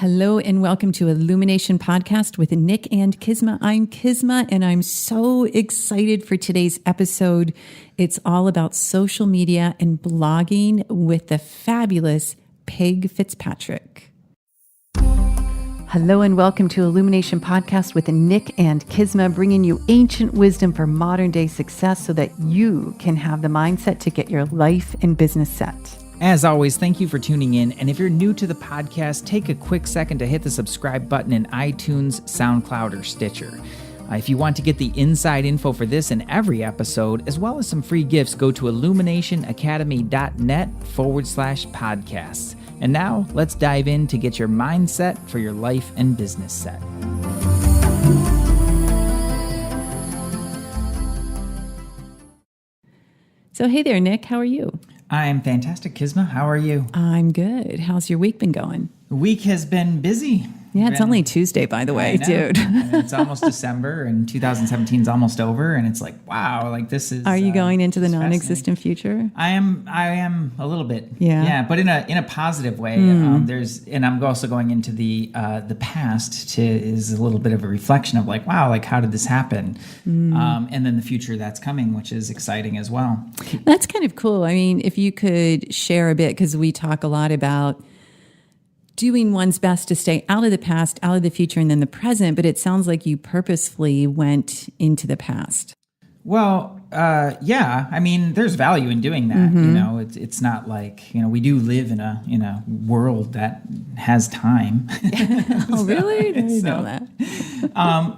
Hello and welcome to Illumination Podcast with Nick and Kisma. I'm Kisma and I'm so excited for today's episode. It's all about social media and blogging with the fabulous Peg Fitzpatrick. Hello and welcome to Illumination Podcast with Nick and Kisma, bringing you ancient wisdom for modern day success so that you can have the mindset to get your life and business set. As always, thank you for tuning in. And if you're new to the podcast, take a quick second to hit the subscribe button in iTunes, SoundCloud, or Stitcher. If you want to get the inside info for this and every episode, as well as some free gifts, go to illuminationacademy.net/podcasts. And now let's dive in to get your mindset for your life and business set. So hey there, Nick. How are you? I'm fantastic, Kisma. How are you? I'm good. How's your week been going? The week has been busy. Yeah, it's only Tuesday, by the way, dude. It's almost December, and 2017 is almost over, and it's like, wow, like this is. Are you going into the non-existent future? I am a little bit. Yeah, but in a positive way. And I'm also going into the past is a little bit of a reflection of like, wow, like how did this happen? And then the future that's coming, which is exciting as well. That's kind of cool. I mean, if you could share a bit, because we talk a lot about doing one's best to stay out of the past, out of the future, and then the present, but it sounds like you purposefully went into the past. Well, yeah. I mean, there's value in doing that. You know, it's not like, you know, we do live in a world that has time. Oh, really? I didn't know that.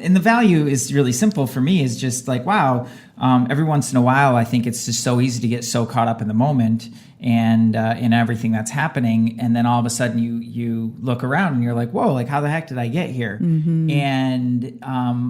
And the value is really simple for me. Is just like, wow. Every once in a while, I think it's just so easy to get so caught up in the moment and in everything that's happening, and then all of a sudden you look around and you're like, whoa, like how the heck did I get here? And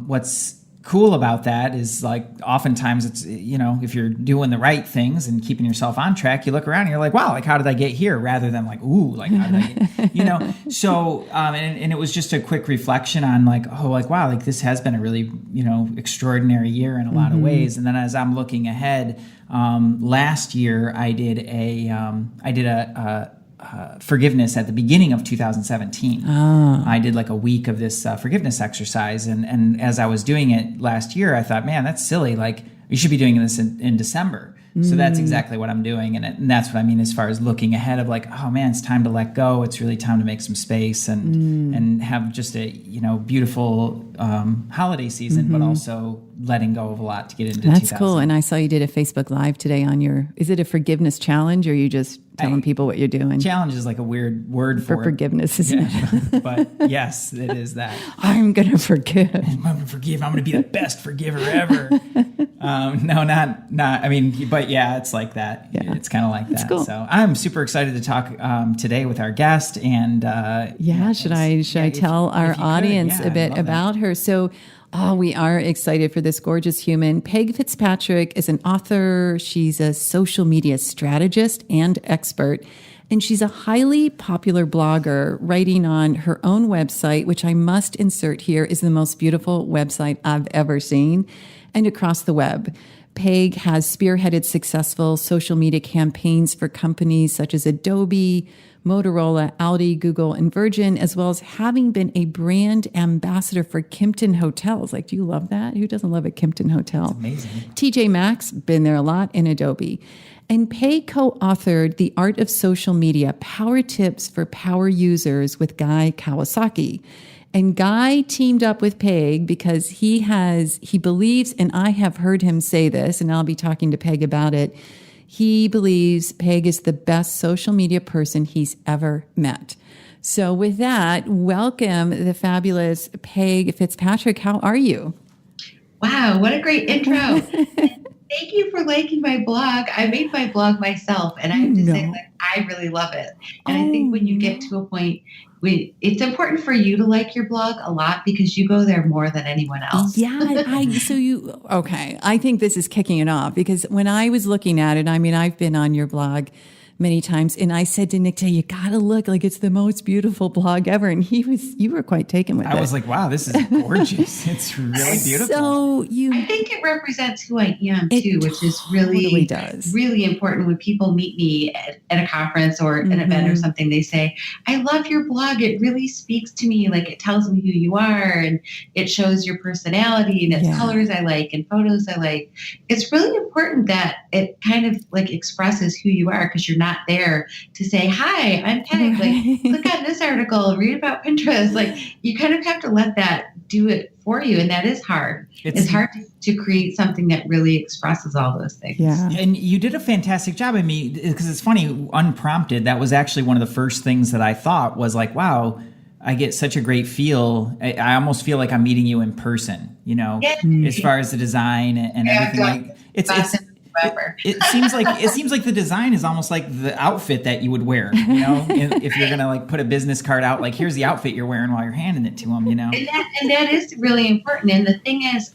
what's cool about that is like oftentimes it's, you know, if you're doing the right things and keeping yourself on track, you look around and you're like, wow, like how did I get here? Rather than like, ooh, like how did I get, you know? So and it was just a quick reflection on like, oh, like wow, like this has been a really, you know, extraordinary year in a lot of ways. And then as I'm looking ahead, last year I did a forgiveness at the beginning of 2017. I did like a week of this forgiveness exercise. And as I was doing it last year, I thought, man, that's silly. Like you should be doing this in December. So that's exactly what I'm doing. And that's what I mean as far as looking ahead of like, oh man, it's time to let go. It's really time to make some space and have just a, you know, beautiful holiday season, but also letting go of a lot to get into 2000. That's cool. And I saw you did a Facebook Live today on is it a forgiveness challenge or are you just telling people what you're doing? Challenge is like a weird word for forgiveness, isn't it? But yes, it is that. I'm going to forgive. I'm going to forgive. I'm going to be the best forgiver ever. No, not. I mean, but yeah, it's like that. Yeah. It's kind of like that. Cool. So I'm super excited to talk today with our guest. And should I tell our audience a bit about her? So. Oh, we are excited for this gorgeous human. Peg Fitzpatrick is an author. She's a social media strategist and expert. And she's a highly popular blogger writing on her own website, which I must insert here is the most beautiful website I've ever seen, and across the web. Peg has spearheaded successful social media campaigns for companies such as Adobe, Motorola, Audi, Google, and Virgin, as well as having been a brand ambassador for Kimpton Hotels. Like, do you love that? Who doesn't love a Kimpton Hotel? It's amazing. TJ Maxx, been there a lot, and Adobe. And Peg co-authored The Art of Social Media, Power Tips for Power Users with Guy Kawasaki. And Guy teamed up with Peg because he believes, and I have heard him say this, and I'll be talking to Peg about it, he believes Peg is the best social media person he's ever met. So with that, welcome the fabulous Peg Fitzpatrick. How are you? Wow, what a great intro. Thank you for liking my blog. I made my blog myself, and I have to say that I really love it. And I think when you get to a point, it's important for you to like your blog a lot because you go there more than anyone else. Yeah. I think this is kicking it off because when I was looking at it, I mean, I've been on your blog many times. And I said to Nick, you got to look, like it's the most beautiful blog ever. And you were quite taken with it. I was like, wow, this is gorgeous. It's really beautiful. So I think it represents who I am too, which is really, really important. When people meet me at a conference or an event or something, they say, I love your blog. It really speaks to me. Like it tells me who you are and it shows your personality and it's colors I like and photos I like. It's really important that it kind of like expresses who you are, because you're not there to say, hi, I'm Peg. Like, click on this article, read about Pinterest. Like, you kind of have to let that do it for you. And that is hard. It's hard to create something that really expresses all those things. Yeah. And you did a fantastic job. I mean, because it's funny, unprompted, that was actually one of the first things that I thought was like, wow, I get such a great feel. I almost feel like I'm meeting you in person, you know, as far as the design and everything. Like it seems like the design is almost like the outfit that you would wear, you know, if you're going to like put a business card out, like here's the outfit you're wearing while you're handing it to them, you know? And that is really important. And the thing is,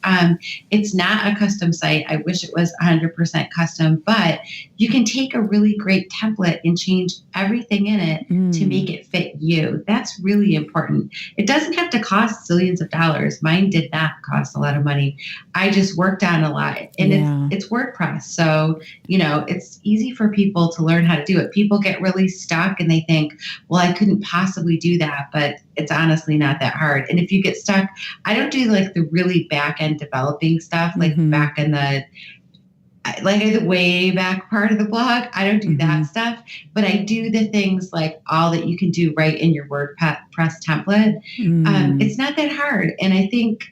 it's not a custom site. I wish it was 100% custom, but you can take a really great template and change everything in it to make it fit you. That's really important. It doesn't have to cost zillions of dollars. Mine did not cost a lot of money. I just worked on a lot, and it's WordPress. So, you know, it's easy for people to learn how to do it. People get really stuck and they think, well, I couldn't possibly do that, but it's honestly not that hard. And if you get stuck, I don't do like the really back end developing stuff, like back in the way back part of the blog. I don't do that stuff, but I do the things like all that you can do right in your WordPress template. It's not that hard. And I think,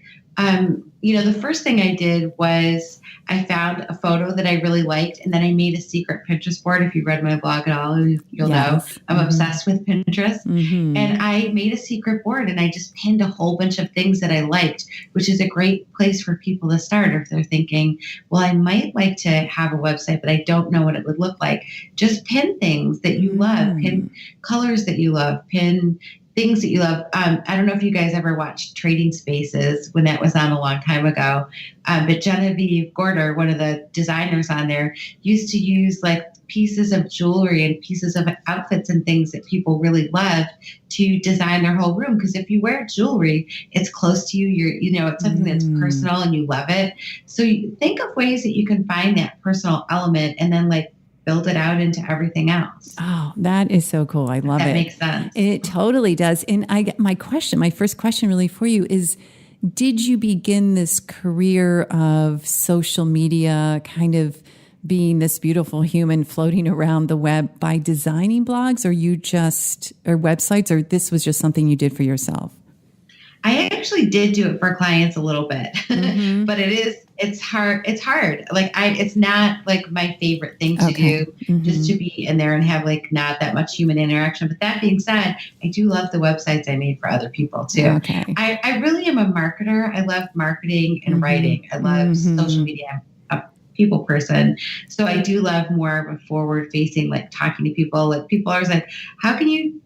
you know, the first thing I did was I found a photo that I really liked, and then I made a secret Pinterest board. If you read my blog at all, you'll know I'm obsessed with Pinterest. And I made a secret board, and I just pinned a whole bunch of things that I liked, which is a great place for people to start if they're thinking, well, I might like to have a website, but I don't know what it would look like. Just pin things that you love, pin colors that you love, pin things that you love. I don't know if you guys ever watched Trading Spaces when that was on a long time ago, but Genevieve Gorder, one of the designers on there, used to use like pieces of jewelry and pieces of outfits and things that people really love to design their whole room. Because if you wear jewelry, it's close to you. It's something that's personal and you love it. So you think of ways that you can find that personal element and then like build it out into everything else. Oh, that is so cool. I love it. That makes sense. It totally does. And my first question really for you is, did you begin this career of social media kind of being this beautiful human floating around the web by designing blogs, or websites, or this was just something you did for yourself? I actually did do it for clients a little bit, but it's hard. It's hard. Like it's not like my favorite thing to do, just to be in there and have like not that much human interaction. But that being said, I do love the websites I made for other people too. Okay. I really am a marketer. I love marketing and writing. I love social media. I'm a people person. So I do love more of a forward facing, like talking to people. Like people are always like, how can you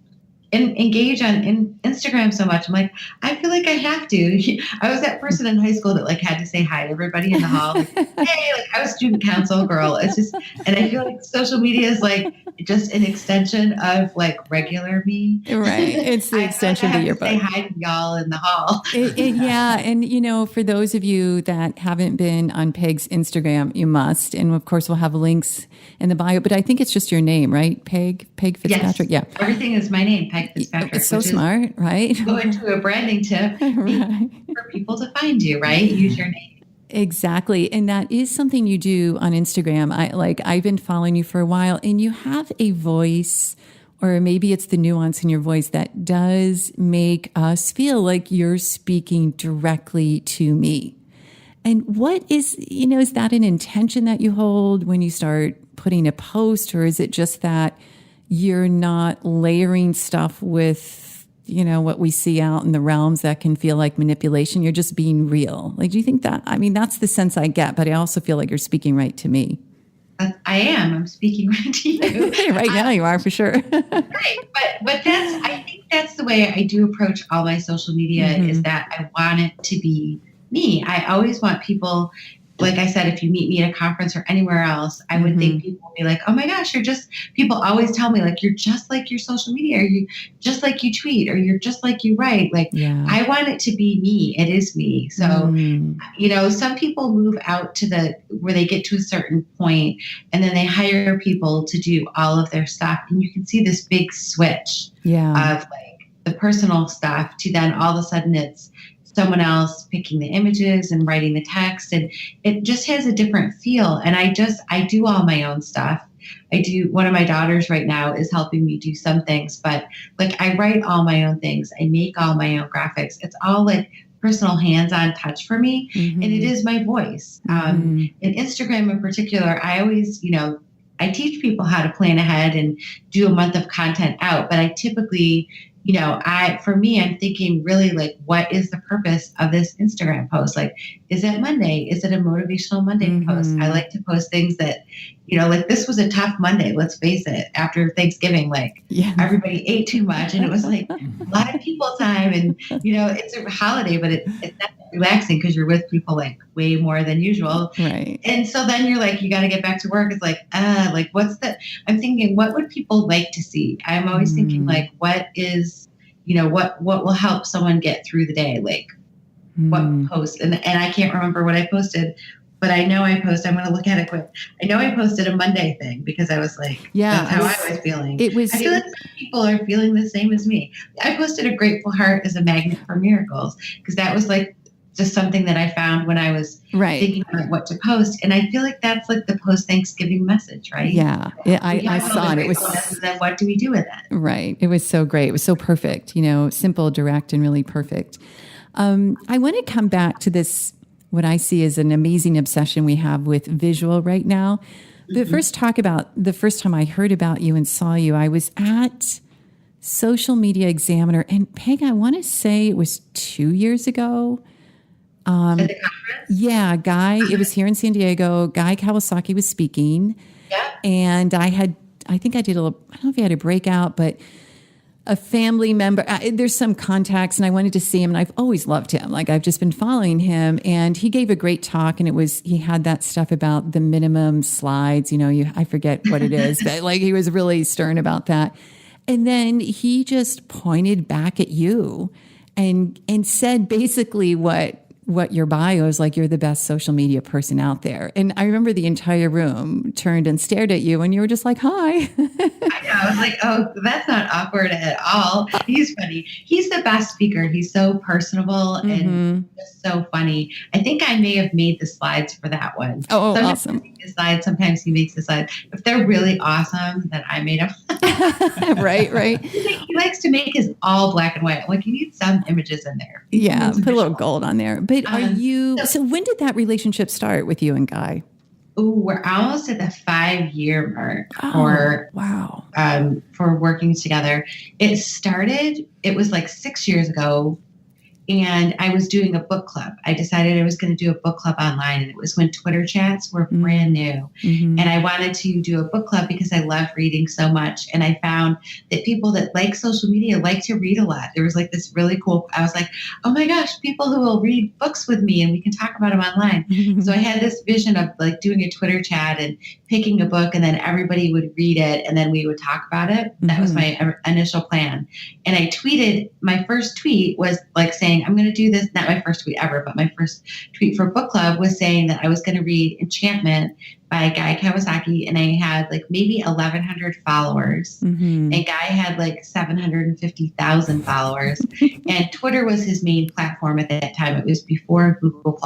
engage on Instagram so much? I'm like, I feel like I have to. I was that person in high school that like had to say hi to everybody in the hall. Like, hey, like I was student council girl. It's just, and I feel like social media is like just an extension of like regular me. Right. It's the extension to your book. Say hi to y'all in the hall. Yeah. And for those of you that haven't been on Peg's Instagram, you must. And of course we'll have links in the bio, but I think it's just your name, right? Peg Fitzpatrick. Yes. Yeah. Everything is my name, Peg Fitzpatrick. It's so smart, right? Go into a branding tip for people to find you, right? Use your name. Exactly. And that is something you do on Instagram. I've been following you for a while, and you have a voice, or maybe it's the nuance in your voice that does make us feel like you're speaking directly to me. And what is that an intention that you hold when you start putting a post, or is it just that you're not layering stuff with, what we see out in the realms that can feel like manipulation? You're just being real. Like, do you think that? I mean, that's the sense I get, but I also feel like you're speaking right to me. I am. I'm speaking right to you. Right now you are, for sure. Right. But I think that's the way I do approach all my social media, is that I want it to be me. I always want people like I said, if you meet me at a conference or anywhere else, I would think people would be like, oh my gosh, people always tell me like, you're just like your social media, or you just like you tweet, or you're just like you write. Like, I want it to be me. It is me. So, some people move out to where they get to a certain point and then they hire people to do all of their stuff. And you can see this big switch of like the personal stuff to then all of a sudden it's someone else picking the images and writing the text, and it just has a different feel. And I do all my own stuff. One of my daughters right now is helping me do some things, but like I write all my own things. I make all my own graphics. It's all like personal hands-on touch for me. And it is my voice. In Instagram in particular, I always, I teach people how to plan ahead and do a month of content out, but I typically, for me, I'm thinking really like, what is the purpose of this Instagram post? Like, is it Monday? Is it a motivational Monday post? I like to post things that, like this was a tough Monday. Let's face it. After Thanksgiving, like everybody ate too much and it was like a lot of people time. And, it's a holiday, but it's not relaxing because you're with people like way more than usual. Right. And so then you're like, you got to get back to work. It's like, I'm thinking, what would people like to see? I'm always thinking like, what is, what will help someone get through the day? Like what post? And I can't remember what I posted, but I know I'm going to look at it quick. I know I posted a Monday thing because I was like, that's how I was feeling. I feel like some people are feeling the same as me. I posted a grateful heart as a magnet for miracles because that was like just something that I found when I was thinking about what to post. And I feel like that's like the post-Thanksgiving message, right? Yeah. I saw it. It was, then what do we do with it? Right. It was so great. It was so perfect, simple, direct, and really perfect. I want to come back to this, what I see as an amazing obsession we have with visual right now. But first talk about the first time I heard about you and saw you. I was at Social Media Examiner, and Peg, I want to say it was 2 years ago. At the conference? Yeah, it was here in San Diego. Guy Kawasaki was speaking. Yeah. And I think I did I don't know if he had a breakout, but a family member, there's some contacts and I wanted to see him and I've always loved him. Like I've just been following him and he gave a great talk and he had that stuff about the minimum slides, I forget what it is, but like he was really stern about that. And then he just pointed back at you and said basically what your bio is like, you're the best social media person out there. And I remember the entire room turned and stared at you and you were just like, hi. I was like, oh, that's not awkward at all. He's funny. He's the best speaker. He's so personable and just so funny. I think I may have made the slides for that one. Oh, sometimes awesome. I make the slides, sometimes he makes the slides. If they're really awesome, then I made them. Right. He likes to make his all black and white. Like you need some images in there. Yeah, put a little gold on there. But so when did that relationship start with you and Guy? Oh, we're almost at the 5-year mark for working together. It was like 6 years ago. And I was doing a book club. I decided I was going to do a book club online. And it was when Twitter chats were brand new. And I wanted to do a book club because I love reading so much. And I found that people that like social media like to read a lot. There was like this really cool, I was like, oh my gosh, people who will read books with me and we can talk about them online. So I had this vision of like doing a Twitter chat and picking a book and then everybody would read it and then we would talk about it. That was my initial plan. And I tweeted, my first tweet was like saying, I'm going to do this, not my first tweet ever, but my first tweet for book club was saying that I was going to read Enchantment by Guy Kawasaki. And I had like maybe 1,100 followers. And Guy had like 750,000 followers. And Twitter was his main platform at that time. It was before Google+.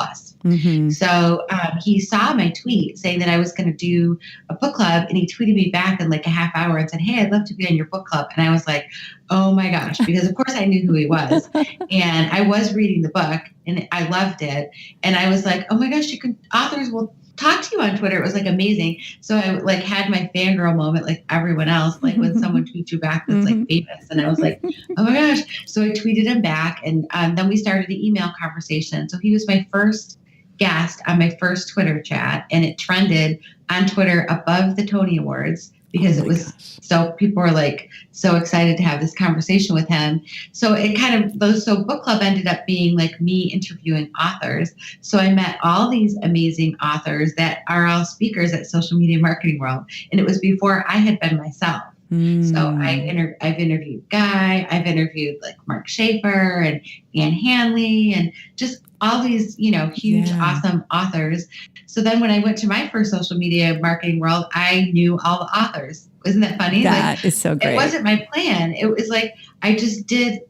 So he saw my tweet saying that I was going to do a book club. And he tweeted me back in like a half hour and said, hey, I'd love to be on your book club. And I was like, oh my gosh, because of course I knew who he was. And I was reading the book and I loved it. And I was like, oh my gosh, authors will talk to you on Twitter. It was like amazing. So I like had my fangirl moment like everyone else, like when someone tweets you back that's like famous. And I was like, oh my gosh. So I tweeted him back and then we started the email conversation. So he was my first guest on my first Twitter chat and it trended on Twitter above the Tony Awards because it was so people were like so excited to have this conversation with him. So it kind of so book club ended up being like me interviewing authors. So I met all these amazing authors that are all speakers at Social Media Marketing World, and it was before I had been myself. So I've interviewed Guy, I've interviewed like Mark Schaefer and Ann Hanley and just all these, huge, awesome authors. So then when I went to my first Social Media Marketing World, I knew all the authors. Isn't that funny? That is so great. It wasn't my plan. It was like, I just did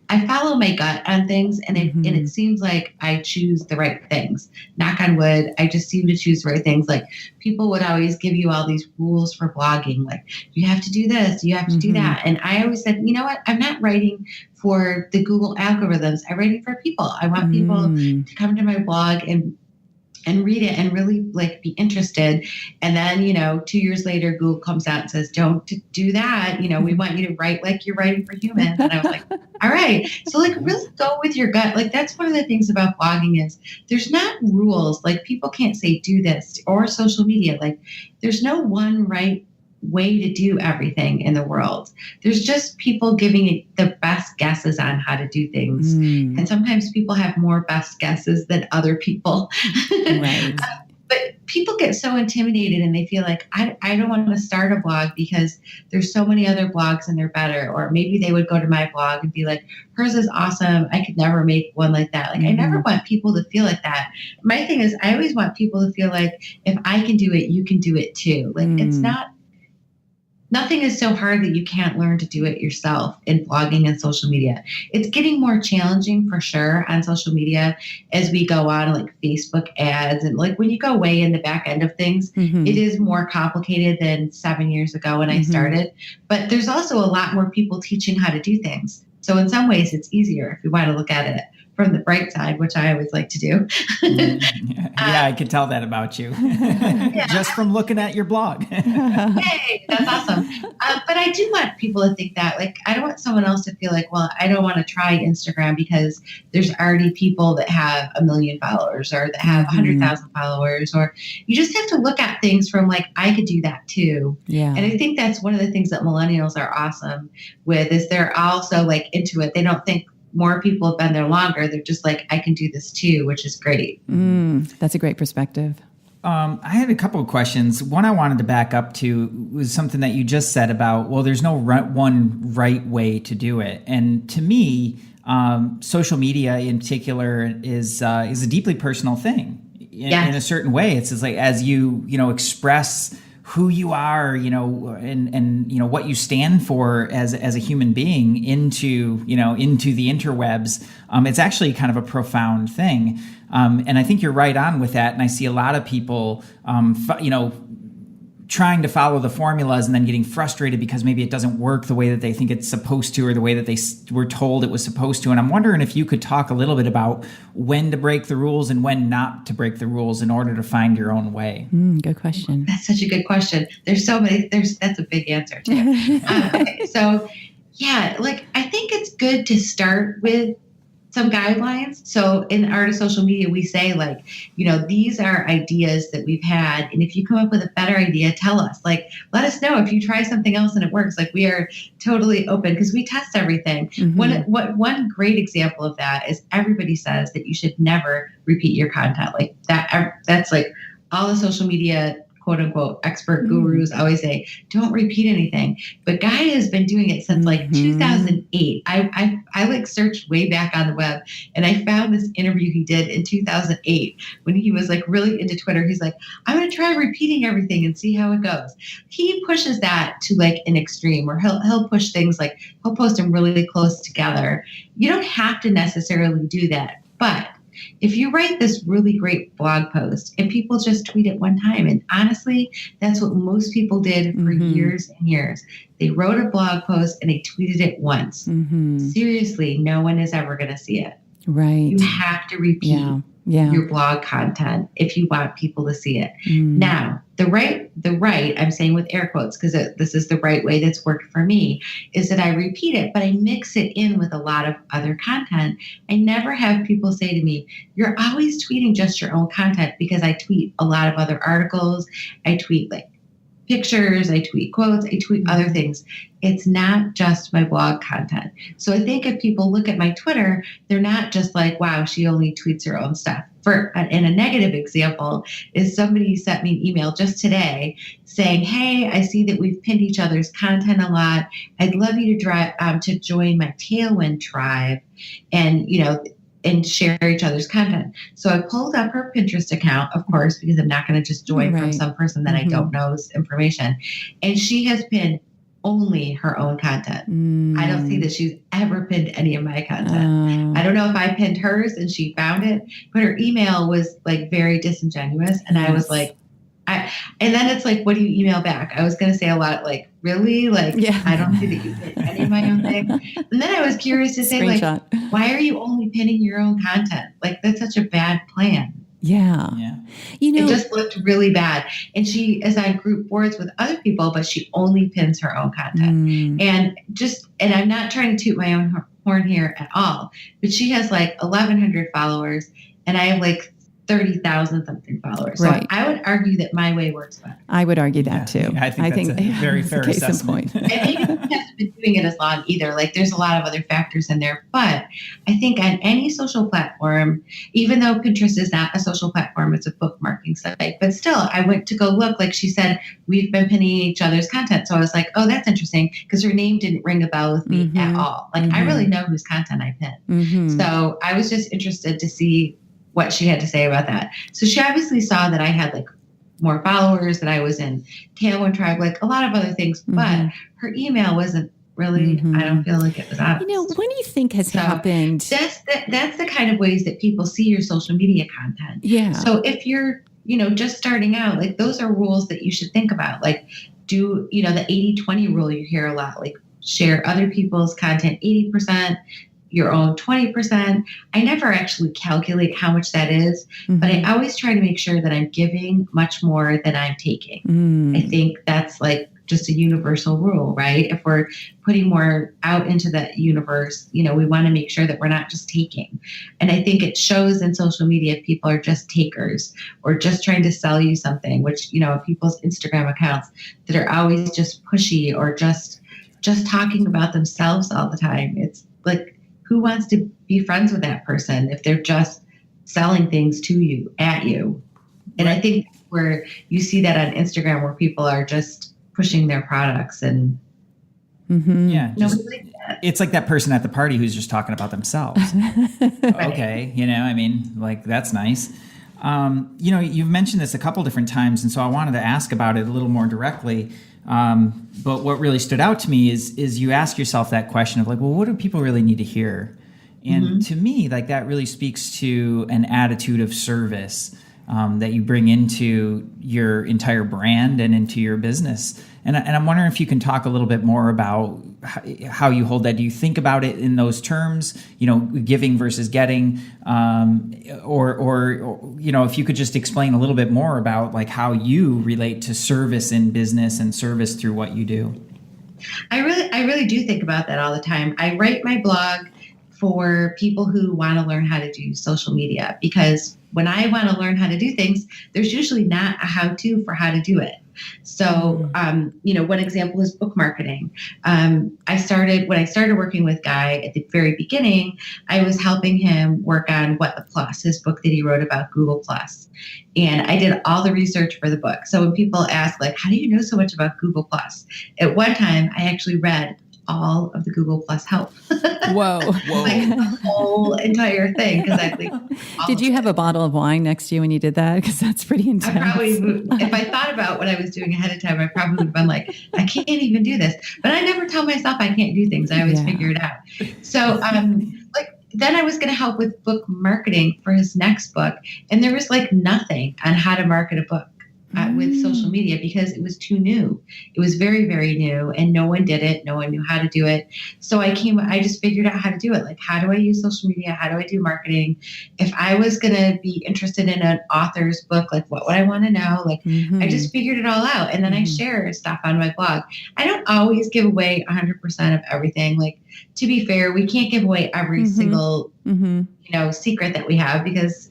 I follow my gut on ththings, and it seems like I choose the right things. Knock on wood, I just seem to choose the right things. Like people would always give you all these rules for blogging, like you have to do this, you have to do that. And I always said, you know what? I'm not writing for the Google algorithms. I'm writing for people. I want people to come to my blog and read it and really be interested. And then, 2 years later, Google comes out and says, don't do that. We want you to write like you're writing for humans. And I was like, all right. So really go with your gut. That's one of the things about blogging is there's not rules. People can't say do this, or social media. There's no one right way to do everything in the world. There's just people giving it the best guesses on how to do things. And sometimes people have more best guesses than other people. Right. But people get so intimidated and they feel like, I don't want to start a blog because there's so many other blogs and they're better. Or maybe they would go to my blog and be like, hers is awesome. I could never make one like that. I never want people to feel like that. My thing is, I always want people to feel like if I can do it, you can do it too. It's not, nothing is so hard that you can't learn to do it yourself in blogging and social media. It's getting more challenging for sure on social media as we go on, Facebook ads. And when you go way in the back end of things, it is more complicated than 7 years ago when I started. But there's also a lot more people teaching how to do things. So in some ways, it's easier if you want to look at it from the bright side, which I always like to do. I could tell that about you just from looking at your blog. Hey, that's awesome. But I do want people to think that, I don't want someone else to feel like, well, I don't want to try Instagram because there's already people that have 1 million followers or that have 100,000 followers, or you just have to look at things from I could do that too. Yeah. And I think that's one of the things that millennials are awesome with is they're also into it. They don't think more people have been there longer. They're just I can do this too, which is great. That's a great perspective. I had a couple of questions. One I wanted to back up to was something that you just said about, well, there's no one right way to do it. And to me, social media in particular is a deeply personal thing. In a certain way. It's just as you express who you are, and what you stand for as a human being into the interwebs. It's actually kind of a profound thing. And I think you're right on with that. And I see a lot of people, trying to follow the formulas and then getting frustrated because maybe it doesn't work the way that they think it's supposed to, or the way that they were told it was supposed to. And I'm wondering if you could talk a little bit about when to break the rules and when not to break the rules in order to find your own way. Good question. That's such a good question. There's so many, that's a big answer too. Okay, so I think it's good to start with some guidelines. So in Art of Social Media, we say these are ideas that we've had. And if you come up with a better idea, tell us, let us know if you try something else and it works. We are totally open because we test everything. One great example of that is everybody says that you should never repeat your content that's all the social media quote unquote expert gurus always say, don't repeat anything. But Guy has been doing it since 2008. I searched way back on the web and I found this interview he did in 2008 when he was really into Twitter. He's like, I'm going to try repeating everything and see how it goes. He pushes that to an extreme where he'll push things he'll post them really close together. You don't have to necessarily do that, but if you write this really great blog post and people just tweet it one time, and honestly, that's what most people did for years and years. They wrote a blog post and they tweeted it once. Seriously, no one is ever going to see it. Right. You have to repeat your blog content if you want people to see it. Now, the right, I'm saying with air quotes because this is the right way that's worked for me, is that I repeat it, but I mix it in with a lot of other content. I never have people say to me, you're always tweeting just your own content, because I tweet a lot of other articles. I tweet pictures, I tweet quotes, I tweet other things. It's not just my blog content. So I think if people look at my Twitter, they're not just like, wow, she only tweets her own stuff. And a negative example is somebody sent me an email just today saying, hey, I see that we've pinned each other's content a lot. I'd love you to join my Tailwind tribe and share each other's content. So I pulled up her Pinterest account, of course, because I'm not going to just join from some person that I don't know's information. And she has pinned only her own content. I don't see that she's ever pinned any of my content. I don't know if I pinned hers and she found it, but her email was like very disingenuous. And I was like, and then it's like, what do you email back? I was going to say a lot like, really? Like, I don't see that you pinned any of my own thing. And then I was curious to say, like, why are you only pinning your own content? Like, that's such a bad plan. Yeah. It just looked really bad. And she is on group boards with other people, but she only pins her own content. And I'm not trying to toot my own horn here at all, but she has like 1,100 followers and I have like 30,000 something followers. So I would argue that my way works better. I would argue that too. I think that's a very fair assessment. And maybe she hasn't been doing it as long either. Like there's a lot of other factors in there. But I think on any social platform, even though Pinterest is not a social platform, it's a bookmarking site. But still, I went to go look. Like she said, we've been pinning each other's content. So I was like, oh, that's interesting because her name didn't ring a bell with me at all. Like I really know whose content I pin. So I was just interested to see what she had to say about that. So she obviously saw that I had like more followers, that I was in Tailwind Tribe, like a lot of other things, but her email wasn't really, I don't feel like it was honest. What do you think has happened? That's the kind of ways that people see your social media content. Yeah. So if you're, just starting out, like those are rules that you should think about. Like do, the 80-20 rule you hear a lot, like share other people's content 80%, your own 20%. I never actually calculate how much that is, but I always try to make sure that I'm giving much more than I'm taking. I think that's like just a universal rule, right? If we're putting more out into the universe, we want to make sure that we're not just taking. And I think it shows in social media if people are just takers or just trying to sell you something, which, people's Instagram accounts that are always just pushy or just talking about themselves all the time. It's like, who wants to be friends with that person if they're just selling things to you, at you? And I think where you see that on Instagram where people are just pushing their products and nobody likes that. It's like that person at the party who's just talking about themselves. Okay. Like that's nice. You've mentioned this a couple different times. And so I wanted to ask about it a little more directly. But what really stood out to me is you ask yourself that question of like, well, what do people really need to hear? And to me, like that really speaks to an attitude of service that you bring into your entire brand and into your business. And I'm wondering if you can talk a little bit more about how you hold that. Do you think about it in those terms, giving versus getting, or if you could just explain a little bit more about like how you relate to service in business and service through what you do. I really do think about that all the time. I write my blog for people who want to learn how to do social media, because when I want to learn how to do things, there's usually not a how-to for how to do it. So, one example is book marketing. When I started working with Guy at the very beginning, I was helping him work on What the Plus, his book that he wrote about Google Plus. And I did all the research for the book. So when people ask, like, how do you know so much about Google Plus? At one time, I actually read all of the Google Plus help. Whoa. Like the whole entire thing. Did you have a bottle of wine next to you when you did that? Because that's pretty intense. If I thought about what I was doing ahead of time, I probably would have been like, I can't even do this. But I never tell myself I can't do things. I always figure it out. So then I was going to help with book marketing for his next book. And there was like nothing on how to market a book. With social media, because it was too new. It was very, very new and no one did it. No one knew how to do it. So I just figured out how to do it. Like, how do I use social media? How do I do marketing? If I was going to be interested in an author's book, like what would I want to know? Like, I just figured it all out. And then I share stuff on my blog. I don't always give away 100% of everything. Like, to be fair, we can't give away every single, secret that we have, because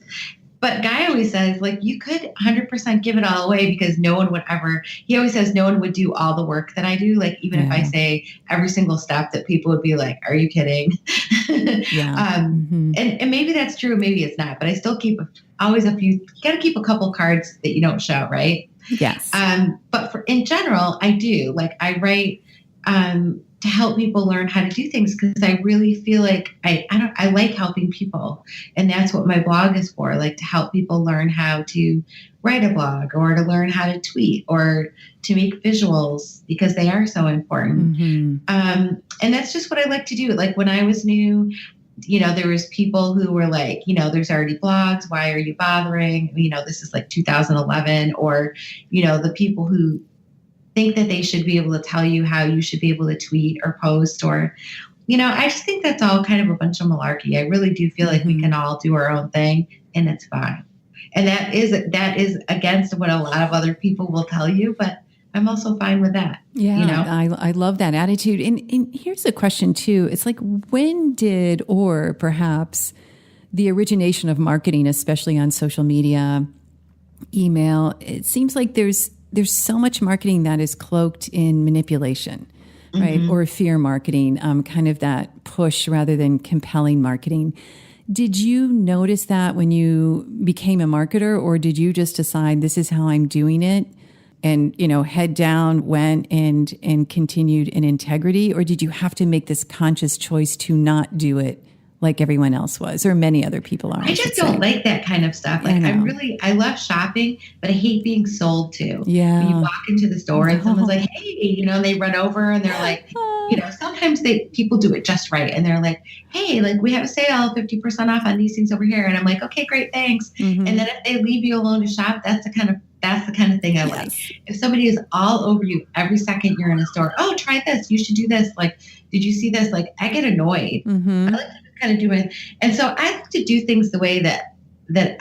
But Guy always says, like, you could 100% give it all away because no one would ever, he always says, no one would do all the work that I do. Like, even if I say every single step, that people would be like, are you kidding? And maybe that's true, maybe it's not, but I still keep always a few, you got to keep a couple cards that you don't show, right? Yes. But in general, I do. Like, I write to help people learn how to do things because I really feel like I like helping people, and that's what my blog is for. Like, to help people learn how to write a blog, or to learn how to tweet, or to make visuals, because they are so important. And that's just what I like to do. Like, when I was new, there was people who were like, there's already blogs. Why are you bothering? This is like 2011, or, the people who think that they should be able to tell you how you should be able to tweet or post, or, I just think that's all kind of a bunch of malarkey. I really do feel like we can all do our own thing, and it's fine. And that is against what a lot of other people will tell you, but I'm also fine with that. Yeah, I love that attitude. And here's a question too. It's like, when did, or perhaps the origination of marketing, especially on social media, email, it seems like there's so much marketing that is cloaked in manipulation, right? Or fear marketing, kind of that push rather than compelling marketing. Did you notice that when you became a marketer, or did you just decide this is how I'm doing it? And, head down, went and continued in integrity? Or did you have to make this conscious choice to not do it like everyone else was, or many other people are? I just don't like that kind of stuff. Like, I love shopping, but I hate being sold to. Yeah. When you walk into the store and someone's like, hey, and they run over and they're like, sometimes people do it just right. And they're like, hey, like, we have a sale, 50% off on these things over here. And I'm like, okay, great, thanks. And then if they leave you alone to shop, that's the kind of thing I like. If somebody is all over you every second you're in a store, oh, try this, you should do this. Like, did you see this? Like, I get annoyed. I like to kind of do it. And so I like to do things the way that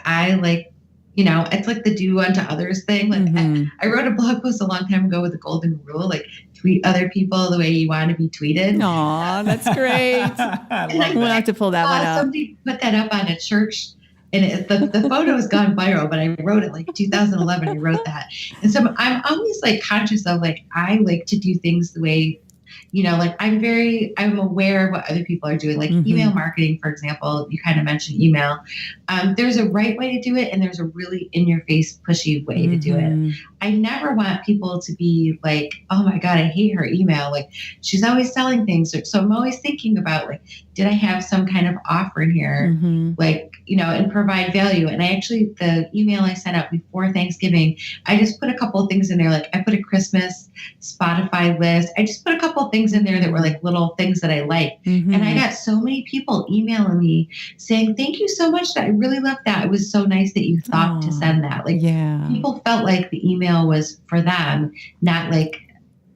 I like, it's like the do unto others thing. Like, I wrote a blog post a long time ago with the golden rule, like, tweet other people the way you want to be tweeted. Aw, that's great. We'll have to pull that one up. Somebody put that up on a church, and the photo has gone viral, but I wrote it like 2011. I wrote that. And so I'm always like conscious of, like, I like to do things the way, like, I'm aware of what other people are doing, like email marketing, for example. You kind of mentioned email. There's a right way to do it, and there's a really in your face pushy way to do it. I never want people to be like, oh my God, I hate her email. Like, she's always selling things. So I'm always thinking about, like, did I have some kind of offer in here? Like, and provide value. And the email I sent out before Thanksgiving, I just put a couple of things in there. Like, I put a Christmas Spotify list. I just put a couple of things in there that were like little things that I liked. And I got so many people emailing me saying, thank you so much. I really loved that. It was so nice that you thought to send that. Like, people felt like the email was for them, not like,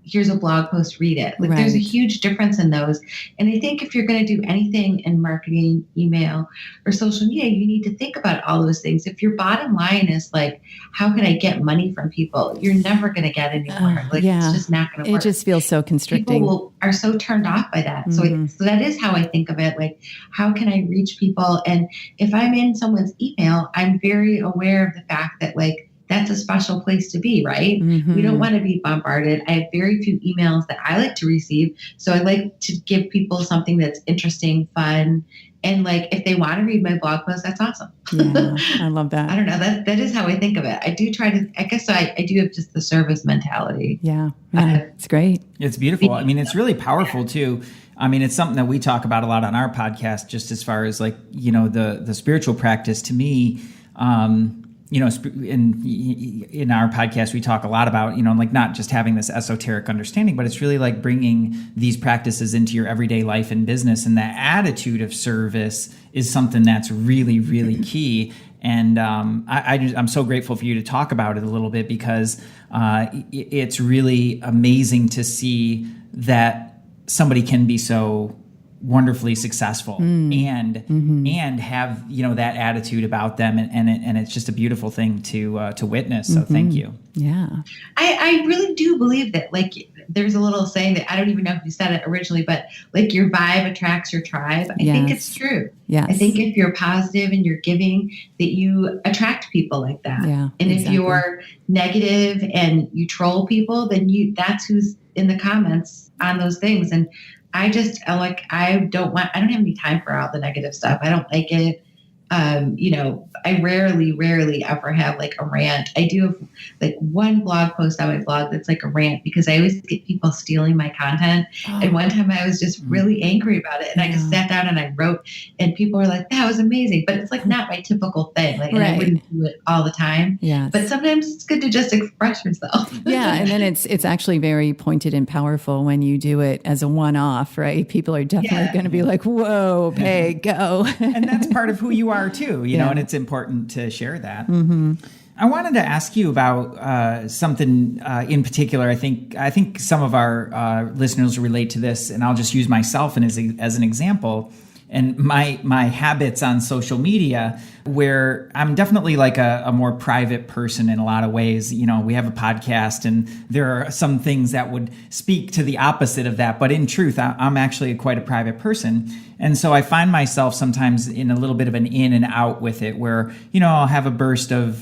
here's a blog post, read it. Like, there's a huge difference in those. And I think if you're going to do anything in marketing, email, or social media, you need to think about all those things. If your bottom line is like, how can I get money from people? You're never going to get anywhere. It's just not going to work. It just feels so constricting. People are so turned off by that. So that is how I think of it. Like, how can I reach people? And if I'm in someone's email, I'm very aware of the fact that, like, that's a special place to be, right? We don't want to be bombarded. I have very few emails that I like to receive. So I like to give people something that's interesting, fun. And, like, if they want to read my blog post, that's awesome. Yeah, I love that. I don't know. That is how I think of it. I do try to, I guess I do have just the service mentality. Yeah, it's great. It's beautiful. I mean, it's really powerful too. I mean, it's something that we talk about a lot on our podcast, just as far as, like, the spiritual practice. To me, in our podcast, we talk a lot about, like, not just having this esoteric understanding, but it's really like bringing these practices into your everyday life and business. And that attitude of service is something that's really, really key. And I'm so grateful for you to talk about it a little bit, because it's really amazing to see that somebody can be so wonderfully successful and have, that attitude about them. And it's just a beautiful thing to witness. So thank you. Yeah. I really do believe that, like, there's a little saying that I don't even know who said it originally, but like your vibe attracts your tribe. I think it's true. Yes. I think if you're positive and you're giving, that you attract people like that. Yeah, and exactly. If you're negative and you troll people, then that's who's in the comments on those things. And I don't have any time for all the negative stuff. I don't like it. I rarely ever have like a rant. I do have like one blog post on my blog that's like a rant, because I always get people stealing my content. And one time I was just really angry about it, and I just sat down and I wrote, and people were like, that was amazing. But it's like not my typical thing. Like, and I wouldn't do it all the time. Yes. But sometimes it's good to just express yourself. Yeah. And then it's actually very pointed and powerful when you do it as a one-off, right? People are definitely going to be like, whoa, Peg, go. And that's part of who you are too, and it's important to share that. I wanted to ask you about something in particular. I think some of our listeners relate to this, and I'll just use myself as an example. And my habits on social media, where I'm definitely like a more private person in a lot of ways. We have a podcast, and there are some things that would speak to the opposite of that. But in truth, I'm actually quite a private person. And so I find myself sometimes in a little bit of an in and out with it, where, I'll have a burst of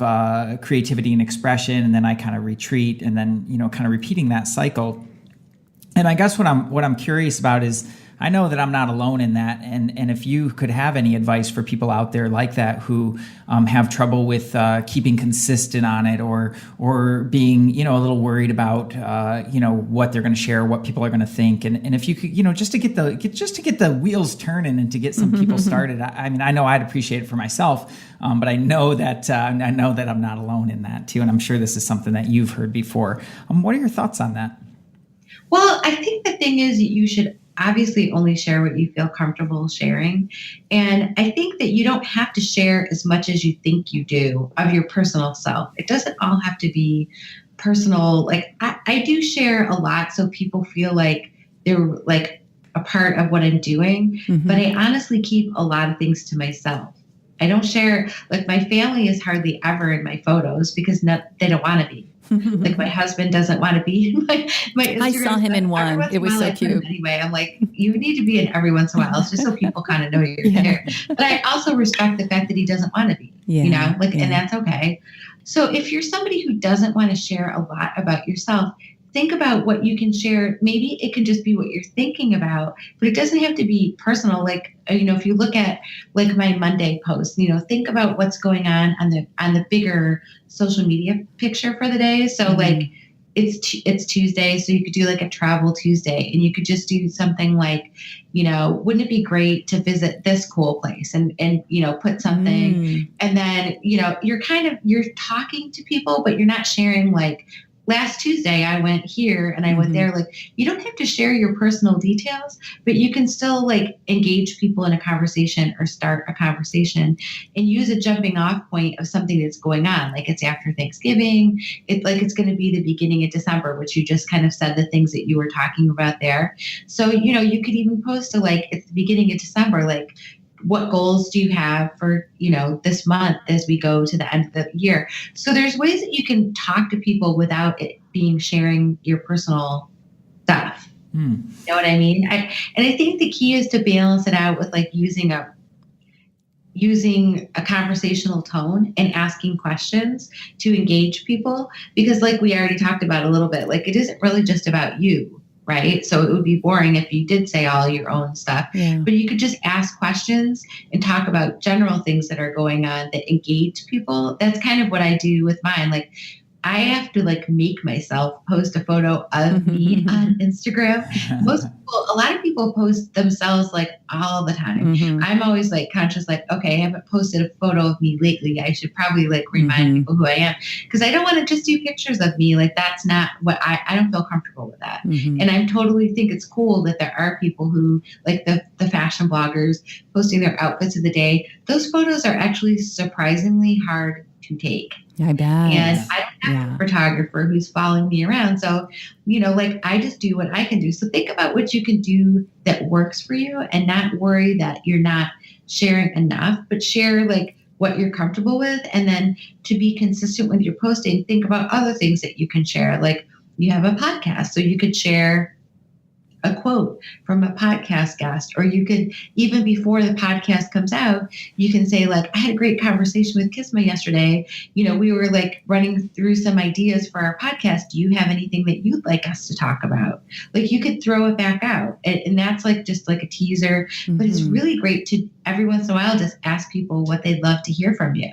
creativity and expression, and then I kind of retreat, and then, kind of repeating that cycle. And I guess what I'm curious about is, I know that I'm not alone in that. And if you could have any advice for people out there like that who have trouble with keeping consistent on it, or being, a little worried about, what they're going to share, what people are going to think. And if you could, just to get the wheels turning and to get some people started. I mean, I know I'd appreciate it for myself, but I know that I'm not alone in that too. And I'm sure this is something that you've heard before. What are your thoughts on that? Well, I think the thing is, you should obviously only share what you feel comfortable sharing. And I think that you don't have to share as much as you think you do of your personal self. It doesn't all have to be personal. Like I do share a lot, so people feel like they're like a part of what I'm doing, but I honestly keep a lot of things to myself. I don't share, like, my family is hardly ever in my photos because they don't want to be. Like, my husband doesn't want to be in my Instagram. I saw him in one. It was so cute. Anyway, I'm like, you need to be in every once in a while, just so people kind of know you're there. But I also respect the fact that he doesn't want to be, and that's okay. So if you're somebody who doesn't want to share a lot about yourself, think about what you can share. Maybe it can just be what you're thinking about, but it doesn't have to be personal. Like, if you look at like my Monday post, think about what's going on the bigger social media picture for the day. So like it's Tuesday, so you could do like a travel Tuesday, and you could just do something like, wouldn't it be great to visit this cool place, and put something, and then, you're talking to people, but you're not sharing like, last Tuesday, I went here and I went there. Like, you don't have to share your personal details, but you can still like engage people in a conversation or start a conversation and use a jumping off point of something that's going on. Like, it's after Thanksgiving. It's like, it's going to be the beginning of December, which you just kind of said the things that you were talking about there. So, you could even post to like, it's the beginning of December, like, what goals do you have for, this month as we go to the end of the year? So there's ways that you can talk to people without it being sharing your personal stuff. You know what I mean? I think the key is to balance it out with like using a conversational tone and asking questions to engage people, because like we already talked about a little bit, like, it isn't really just about you. Right. So it would be boring if you did say all your own stuff, but you could just ask questions and talk about general things that are going on that engage people. That's kind of what I do with mine. Like, I have to like make myself post a photo of me on Instagram. A lot of people post themselves like all the time. I'm always like conscious, like, okay, I haven't posted a photo of me lately. I should probably like remind people who I am, because I don't want to just do pictures of me. Like, that's not what I don't feel comfortable with that. And I totally think it's cool that there are people who like the fashion bloggers posting their outfits of the day. Those photos are actually surprisingly hard to take. I bet. And I don't have a photographer who's following me around. So, like I just do what I can do. So think about what you can do that works for you and not worry that you're not sharing enough, but share like what you're comfortable with. And then to be consistent with your posting, think about other things that you can share. Like you have a podcast, so you could share a quote from a podcast guest, or you could, even before the podcast comes out, you can say like, I had a great conversation with Kisma yesterday. We were like running through some ideas for our podcast. Do you have anything that you'd like us to talk about? Like you could throw it back out, and that's like just like a teaser, but it's really great to every once in a while just ask people what they'd love to hear from you.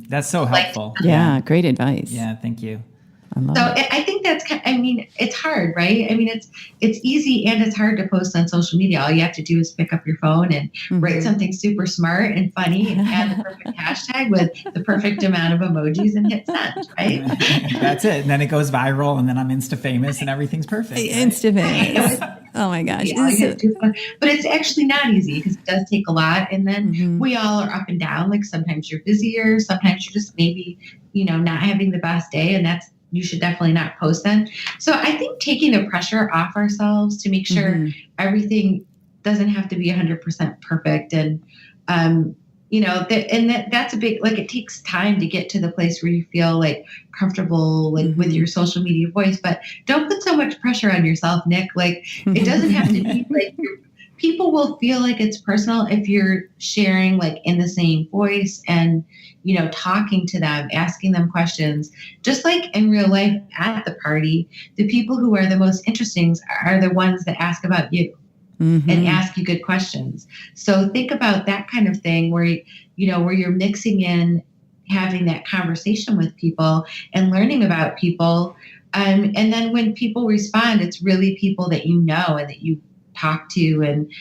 That's so helpful. Yeah, great advice. Yeah, thank you. I think that's, it's hard, right? I mean, it's easy and it's hard to post on social media. All you have to do is pick up your phone and write something super smart and funny and add the perfect hashtag with the perfect amount of emojis and hit send, right? That's it. And then it goes viral and then I'm Insta famous and everything's perfect. Right? Insta famous. Oh my gosh. But it's actually not easy because it does take a lot. And then we all are up and down. Like sometimes you're busier, sometimes you're just maybe, not having the best day, and you should definitely not post then. So I think taking the pressure off ourselves to make sure everything doesn't have to be 100% perfect. And, that's a big, like, it takes time to get to the place where you feel like comfortable with your social media voice, but don't put so much pressure on yourself, Nick. Like it doesn't have to be like people will feel like it's personal if you're sharing like in the same voice and, talking to them, asking them questions, just like in real life at the party. The people who are the most interesting are the ones that ask about you and ask you good questions. So think about that kind of thing where you're mixing in having that conversation with people and learning about people. And then when people respond, it's really people that you know and that you talk to. And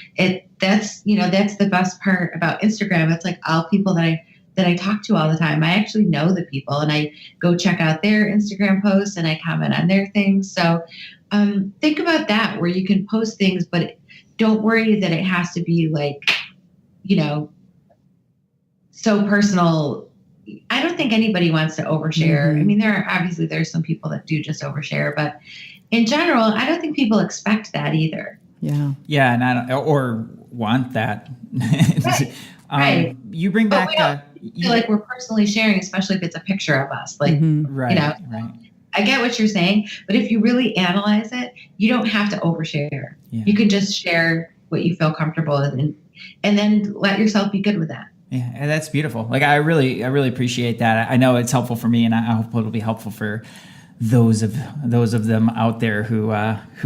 that's the best part about Instagram. It's like all people that I talk to all the time. I actually know the people and I go check out their Instagram posts and I comment on their things. So think about that, where you can post things, but don't worry that it has to be like, so personal. I don't think anybody wants to overshare. I mean, there's some people that do just overshare, but in general, I don't think people expect that either. Yeah. Yeah. And I don't, or want that. Right. You bring back, feel like we're personally sharing, especially if it's a picture of us. Like, right. I get what you're saying, but if you really analyze it, you don't have to overshare. Yeah. You can just share what you feel comfortable with and then let yourself be good with that. Yeah, and that's beautiful. Like I really appreciate that. I know it's helpful for me, and I hope it'll be helpful for those of them out there who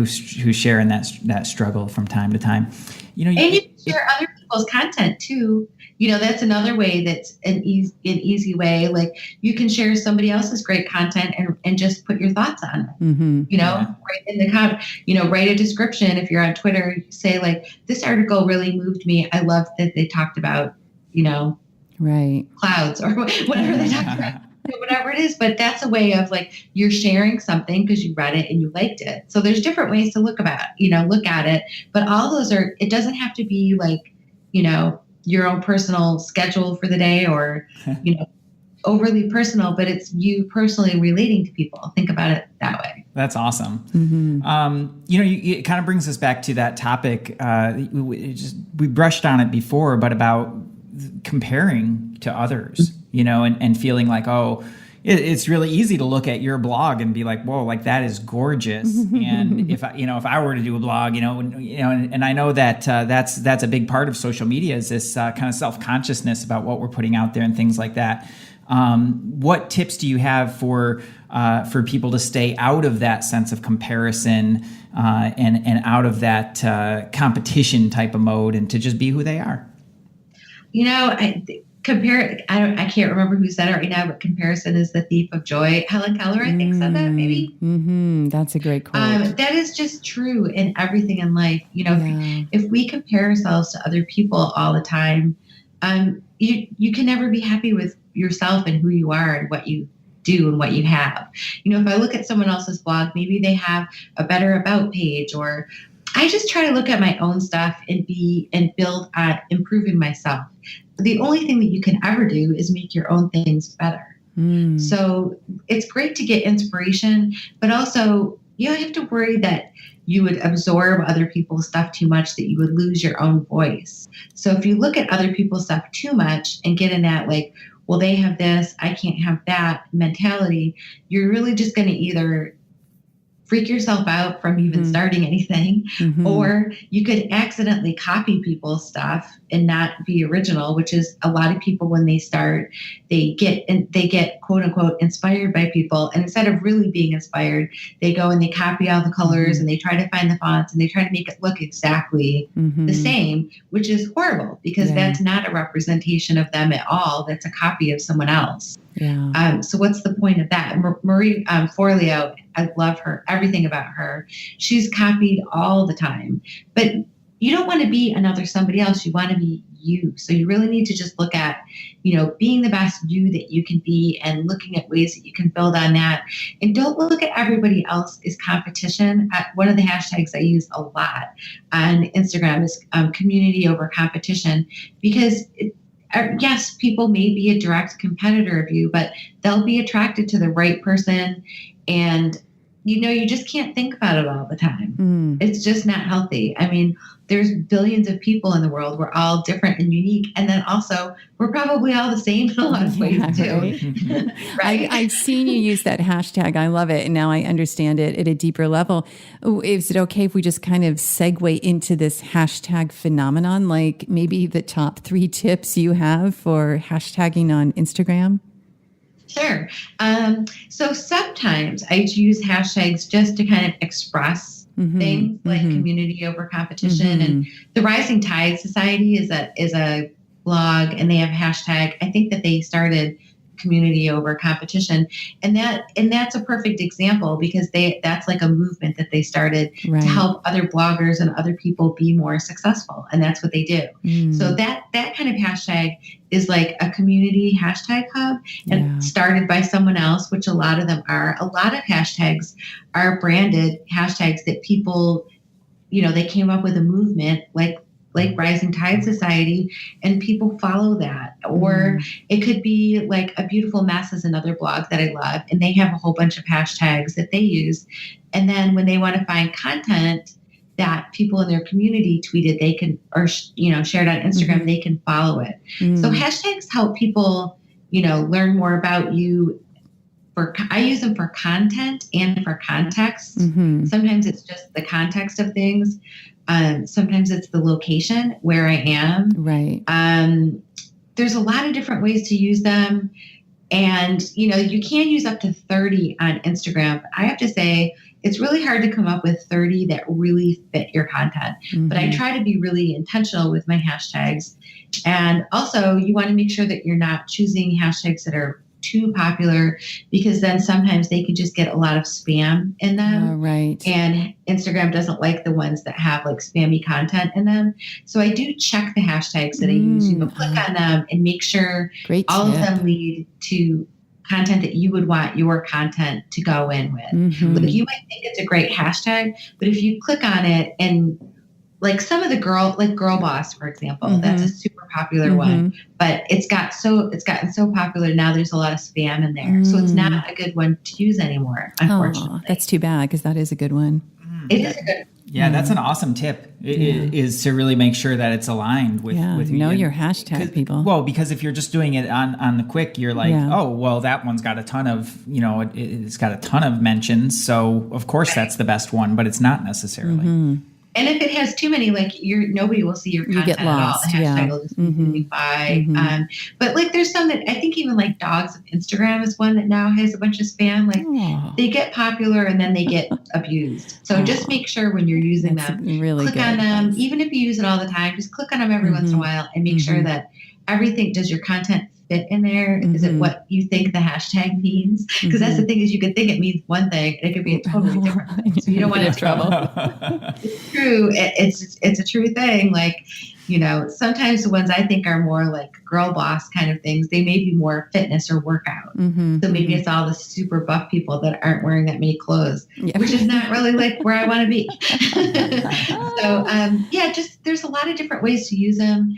share in that struggle from time to time. You can share other people's content too. That's another way that's an easy way. Like you can share somebody else's great content and just put your thoughts on it. Write in the comment, write a description. If you're on Twitter, say like, this article really moved me. I love that they talked about, right, clouds or whatever they talked about. Whatever it is, but that's a way of like you're sharing something because you read it and you liked it. So there's different ways to look at it, but all those it doesn't have to be like, your own personal schedule for the day or, overly personal, but it's you personally relating to people. Think about it that way. That's awesome. It kind of brings us back to that topic. We brushed on it before, but about comparing to others, and feeling like, it's really easy to look at your blog and be like, whoa, like that is gorgeous. And if I were to do a blog, and I know that that's a big part of social media is this kind of self-consciousness about what we're putting out there and things like that. What tips do you have for people to stay out of that sense of comparison and out of that competition type of mode and to just be who they are? I can't remember who said it right now, but comparison is the thief of joy. Helen Keller, I think, said that maybe. That's a great quote. That is just true in everything in life. If we compare ourselves to other people all the time, you can never be happy with yourself and who you are and what you do and what you have. If I look at someone else's blog, maybe they have a better about page, or I just try to look at my own stuff and build on improving myself. The only thing that you can ever do is make your own things better. So it's great to get inspiration, but also you don't have to worry that you would absorb other people's stuff too much, that you would lose your own voice. So if you look at other people's stuff too much and get in that like, well, they have this, I can't have that mentality, you're really just going to either freak yourself out from even starting anything, or you could accidentally copy people's stuff and not be original, which is a lot of people when they start, they get quote unquote inspired by people, and instead of really being inspired, they go and they copy all the colors and they try to find the fonts and they try to make it look exactly the same, which is horrible because that's not a representation of them at all. That's a copy of someone else. Yeah. So what's the point of that? Marie Forleo, I love her, everything about her. She's copied all the time, but you don't want to be another somebody else. You want to be you. So you really need to just look at, being the best you that you can be and looking at ways that you can build on that. And don't look at everybody else as competition. One of the hashtags I use a lot on Instagram is community over competition, because yes, people may be a direct competitor of you, but they'll be attracted to the right person. And, you just can't think about it all the time. It's just not healthy. I mean, there's billions of people in the world. We're all different and unique. And then also, we're probably all the same in a lot of ways too. Right? I've seen you use that hashtag. I love it. And now I understand it at a deeper level. Is it okay if we just kind of segue into this hashtag phenomenon? Like maybe the top 3 tips you have for hashtagging on Instagram? Sure. So sometimes I use hashtags just to kind of express things like community over competition. And the Rising Tide Society is a blog, and they have hashtag. I think that they started community over competition, and that's a perfect example because that's like a movement that they started to help other bloggers and other people be more successful, and that's what they do. So that kind of hashtag is like a community hashtag hub and started by someone else, which a lot of them are. A lot of hashtags are branded hashtags that people, they came up with a movement like Rising Tide Society, and people follow that. Or it could be like A Beautiful Mess is another blog that I love, and they have a whole bunch of hashtags that they use. And then when they want to find content that people in their community tweeted, they can, or shared on Instagram, they can follow it. So hashtags help people, learn more about you. I use them for content and for context. Sometimes it's just the context of things. Sometimes it's the location where I am. Right. There's a lot of different ways to use them. And, you can use up to 30 on Instagram. But I have to say, it's really hard to come up with 30 that really fit your content. But I try to be really intentional with my hashtags. And also, you want to make sure that you're not choosing hashtags that are too popular, because then sometimes they can just get a lot of spam in them. Right. And Instagram doesn't like the ones that have like spammy content in them. So I do check the hashtags that I use. You can click on them and make sure all of them lead to content that you would want your content to go in with. Like you might think it's a great hashtag, but if you click on it and like some of the girl boss, for example, that's a super popular one, but it's gotten so popular now. There's a lot of spam in there, so it's not a good one to use anymore. Unfortunately, that's too bad because that is a good one. It is a good. Yeah, that's an awesome tip. Is to really make sure that it's aligned with know your hashtag, people. Well, because if you're just doing it on the quick, you're like, oh, well, that one's got a ton of it's got a ton of mentions, so of course that's the best one, but it's not necessarily. And if it has too many, like nobody will see your content get lost, at all. The hashtag will just be moving by. But like there's some that I think even like Dogs of Instagram is one that now has a bunch of spam. Like they get popular and then they get abused. So just make sure when you're using them, really click on them. Even if you use it all the time, just click on them every once in a while and make sure that everything, does your content fit in there? Is it what you think the hashtag means? Because that's the thing, is you could think it means one thing and it could be a totally different thing. So you don't want to trouble. It's true. It's a true thing. Like, sometimes the ones I think are more like girl boss kind of things, they may be more fitness or workout. So maybe it's all the super buff people that aren't wearing that many clothes, which is not really like where I want to be. So just there's a lot of different ways to use them.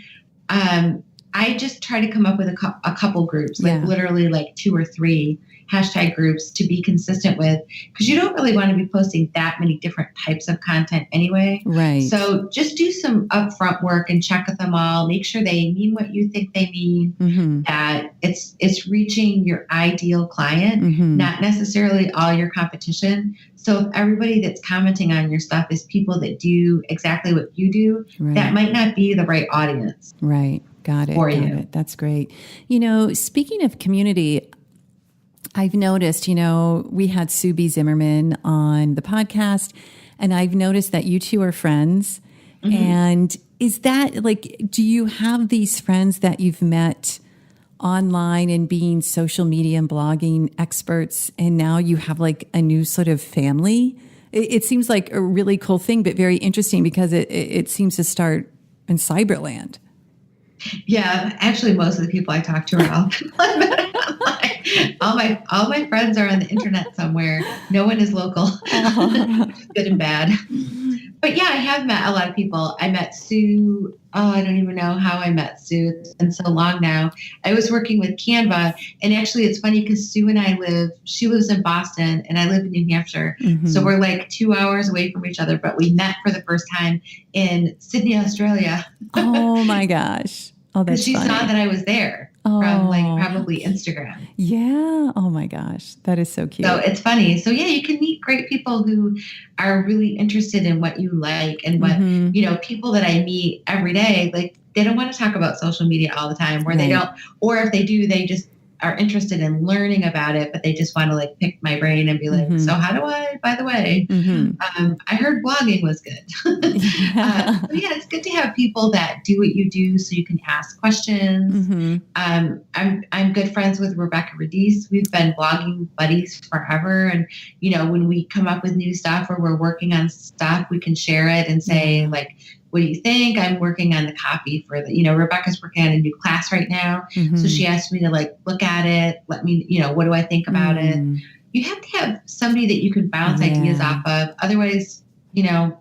I just try to come up with a couple groups, like literally like 2 or 3 hashtag groups to be consistent with, because you don't really want to be posting that many different types of content anyway. Right. So just do some upfront work and check with them all. Make sure they mean what you think they mean, that it's reaching your ideal client, not necessarily all your competition. So if everybody that's commenting on your stuff is people that do exactly what you do, that might not be the right audience. Right. Got it. For you. That's great. Speaking of community, I've noticed, we had Sue B. Zimmerman on the podcast, and I've noticed that you two are friends. And is that do you have these friends that you've met online and being social media and blogging experts, and now you have a new sort of family? It seems like a really cool thing, but very interesting because it seems to start in cyberland. Yeah, actually, most of the people I talk to are all people I met online. All my friends are on the internet somewhere. No one is local, good and bad. But yeah, I have met a lot of people. I met Sue. Oh, I don't even know how I met Sue. It's been so long now. I was working with Canva, and actually, it's funny because Sue and she lives in Boston, and I live in New Hampshire. So we're like 2 hours away from each other. But we met for the first time in Sydney, Australia. Oh my gosh! Oh, that's she funny. saw that I was there from probably Instagram. Yeah. Oh my gosh. That is so cute. So it's funny. So yeah, you can meet great people who are really interested in what you like and what, people that I meet every day, they don't want to talk about social media all the time, or they don't, or if they do, they just are interested in learning about it, but they just want to pick my brain and be like, so how do I, by the way, I heard blogging was good. Yeah, it's good to have people that do what you do so you can ask questions. I'm good friends with Rebecca Radice. We've been blogging buddies forever. And, when we come up with new stuff or we're working on stuff, we can share it and say what do you think? I'm working on the copy for Rebecca's working on a new class right now. So she asked me to look at it. Let me, what do I think about it? You have to have somebody that you can bounce ideas off of. Otherwise, your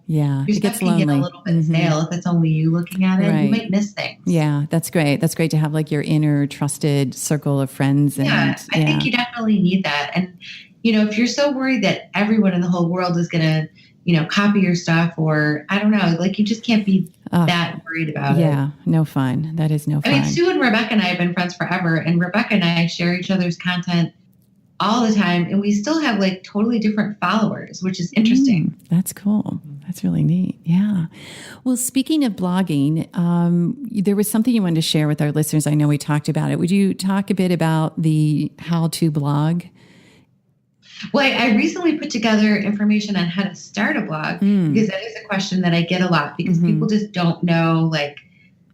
stuff can get a little bit stale if it's only you looking at it. You might miss things. Yeah, that's great. That's great to have your inner trusted circle of friends. And, I think you definitely need that. And, if you're so worried that everyone in the whole world is going to, copy your stuff, or I don't know, you just can't be that worried about it. Yeah, no fun. That is no fun. I mean, Sue and Rebecca and I have been friends forever, and Rebecca and I share each other's content all the time, and we still have totally different followers, which is interesting. That's cool. That's really neat. Yeah. Well, speaking of blogging, there was something you wanted to share with our listeners. I know we talked about it. Would you talk a bit about the how to blog? Well, I recently put together information on how to start a blog because that is a question that I get a lot because people just don't know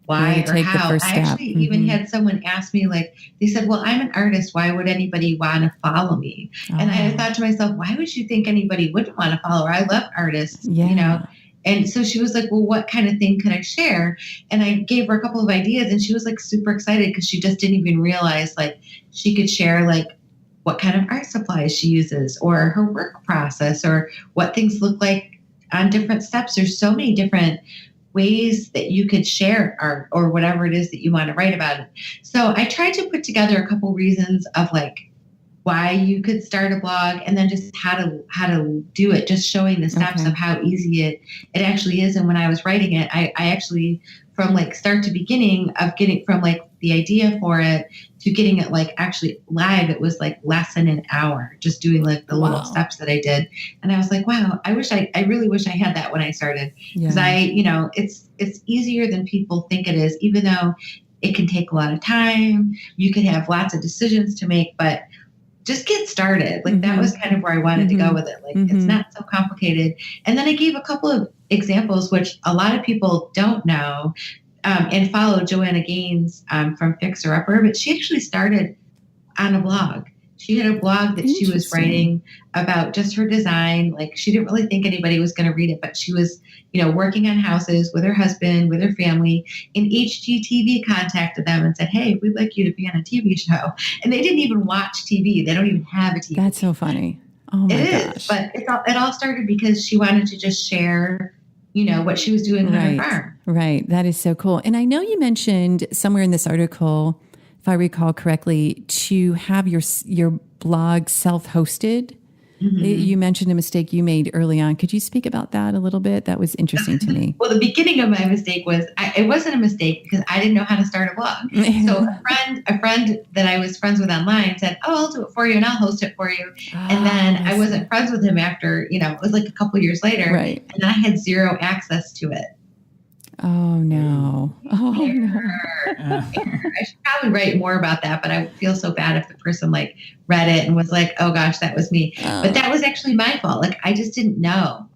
why or how. I actually even had someone ask me they said, well, I'm an artist. Why would anybody want to follow me? And I thought to myself, why would you think anybody wouldn't want to follow her? I love artists, And so she was like, well, what kind of thing could I share? And I gave her a couple of ideas and she was super excited because she just didn't even realize she could share what kind of art supplies she uses or her work process or what things look like on different steps. There's so many different ways that you could share art or whatever it is that you want to write about it. So I tried to put together a couple reasons of why you could start a blog and then just how to do it, just showing the steps of how easy it actually is. And when I was writing it, I actually from start to beginning of getting from the idea for it to getting it actually live, it was less than an hour just doing the little steps that I did. And I was like, wow, I really wish I had that when I started because it's easier than people think it is, even though it can take a lot of time. You can have lots of decisions to make, but just get started. That was kind of where I wanted to go with it. It's not so complicated. And then I gave a couple of examples, which a lot of people don't know, and follow Joanna Gaines from Fixer Upper, but she actually started on a blog. She had a blog that she was writing about just her design. She didn't really think anybody was going to read it, but she was, working on houses with her husband, with her family, and HGTV contacted them and said, hey, we'd like you to be on a TV show. And they didn't even watch TV. They don't even have a TV. That's so funny. Oh my gosh. But it all started because she wanted to just share what she was doing on her farm. Right. That is so cool. And I know you mentioned somewhere in this article, if I recall correctly, to have your blog self-hosted. Mm-hmm. You mentioned a mistake you made early on. Could you speak about that a little bit? That was interesting to me. Well, the beginning of my mistake was, it wasn't a mistake because I didn't know how to start a blog. So a friend that I was friends with online said, "Oh, I'll do it for you and I'll host it for you." And then I wasn't friends with him after, it was like a couple years later. Right. And I had zero access to it. Oh, no. Oh, no. I should probably write more about that, but I would feel so bad if the person read it and was like, "Oh gosh, that was me." But that was actually my fault. I just didn't know,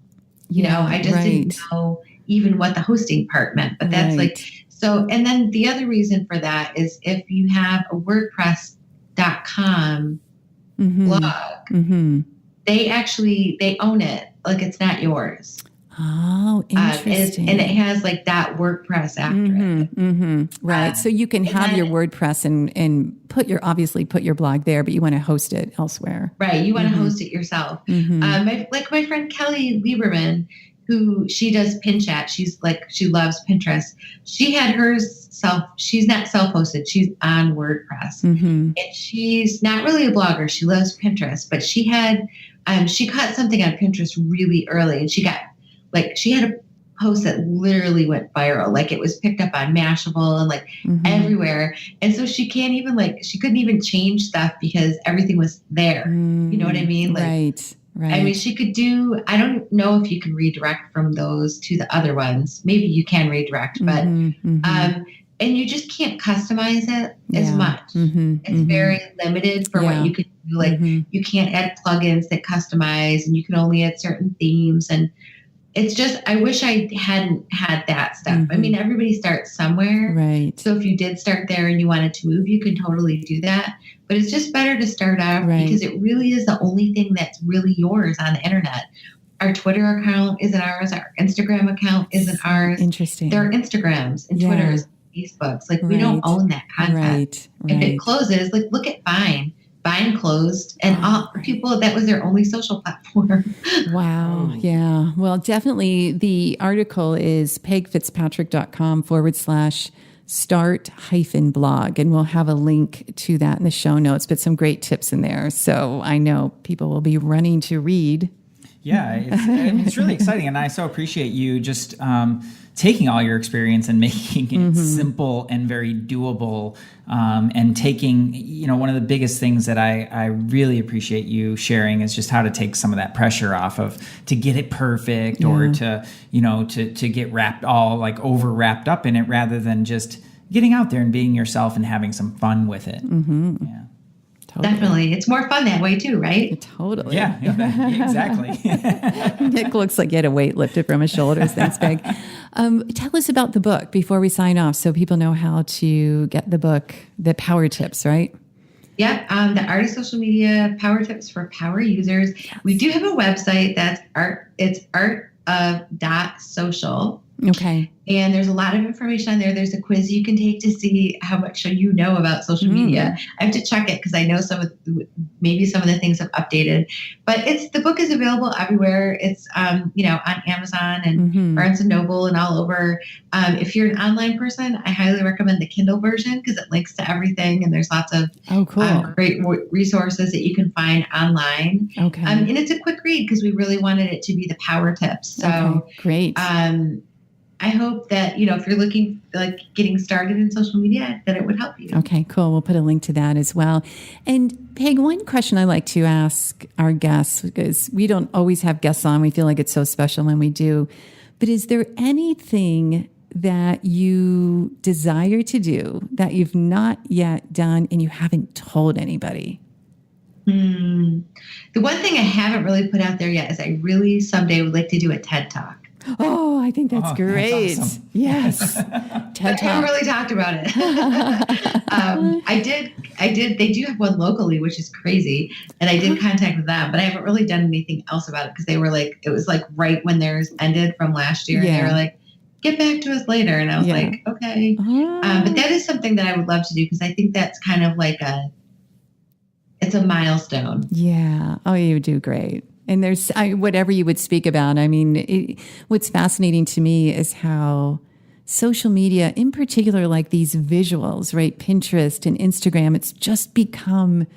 I just didn't know even what the hosting part meant. But that's so, and then the other reason for that is if you have a WordPress.com blog, they own it. It's not yours. Oh, interesting. And it has that WordPress after it. Mm-hmm. Right. So you can have your WordPress and put your blog there, but you want to host it elsewhere. Right. You want to host it yourself. My friend Kelly Lieberman, who she does Pin Chat. She loves Pinterest. She had she's not self-hosted. She's on WordPress. And she's not really a blogger. She loves Pinterest, but she had, she caught something on Pinterest really early and she had a post that literally went viral. It was picked up on Mashable and everywhere. And so she can't even she couldn't even change stuff because everything was there. You know what I mean? Right. I mean, she could I don't know if you can redirect from those to the other ones. Maybe you can redirect, but, and you just can't customize it as much. It's very limited for what you can do. You can't add plugins that customize and you can only add certain themes. And it's just, I wish I hadn't had that stuff. I mean, everybody starts somewhere. Right. So if you did start there and you wanted to move, you can totally do that. But it's just better to start out because it really is the only thing that's really yours on the internet. Our Twitter account isn't ours. Our Instagram account isn't ours. Interesting. There are Instagrams and Twitters, and Facebooks. We don't own that content. If it closes, look at Vine. Vine closed and all people, that was their only social platform. Wow. Yeah. Well, definitely the article is pegfitzpatrick.com/start-blog. And we'll have a link to that in the show notes, but some great tips in there. So I know people will be running to read. Yeah, it's really exciting. And I so appreciate you just taking all your experience and making it simple and very doable, and taking, one of the biggest things that I really appreciate you sharing is just how to take some of that pressure off of to get it perfect or to get wrapped over wrapped up in it rather than just getting out there and being yourself and having some fun with it. Yeah. Totally. Definitely. It's more fun that way too, right? Totally. Yeah, exactly. Nick looks like he had a weight lifted from his shoulders. Thanks, Peg. Tell us about the book before we sign off so people know how to get the book, the power tips, right? Yep. The Art of Social Media Power Tips for Power Users. Yes. We do have a website that's artof.social. Okay. And there's a lot of information on there. There's a quiz you can take to see how much you know about social media. I have to check it because I know maybe some of the things have updated. But the book is available everywhere. It's on Amazon and Barnes and Noble and all over. If you're an online person, I highly recommend the Kindle version because it links to everything and there's lots of great resources that you can find online. Okay. And it's a quick read because we really wanted it to be the power tips. So great. I hope that, if you're looking getting started in social media, that it would help you. Okay, cool. We'll put a link to that as well. And Peg, one question I like to ask our guests, because we don't always have guests on, we feel like it's so special when we do, but is there anything that you desire to do that you've not yet done and you haven't told anybody? The one thing I haven't really put out there yet is I really someday would like to do a TED Talk. Oh, I think that's great. That's awesome. Yes. TED Talk. I haven't really talked about it. I did. They do have one locally, which is crazy. And I did contact them, but I haven't really done anything else about it because they were it was right when theirs ended from last year. Yeah. And they were get back to us later. And I was okay. But that is something that I would love to do because I think that's kind of it's a milestone. Yeah. Oh, you do great. And there's whatever you would speak about. I mean, what's fascinating to me is how social media, in particular, like these visuals, right? Pinterest and Instagram, it's just become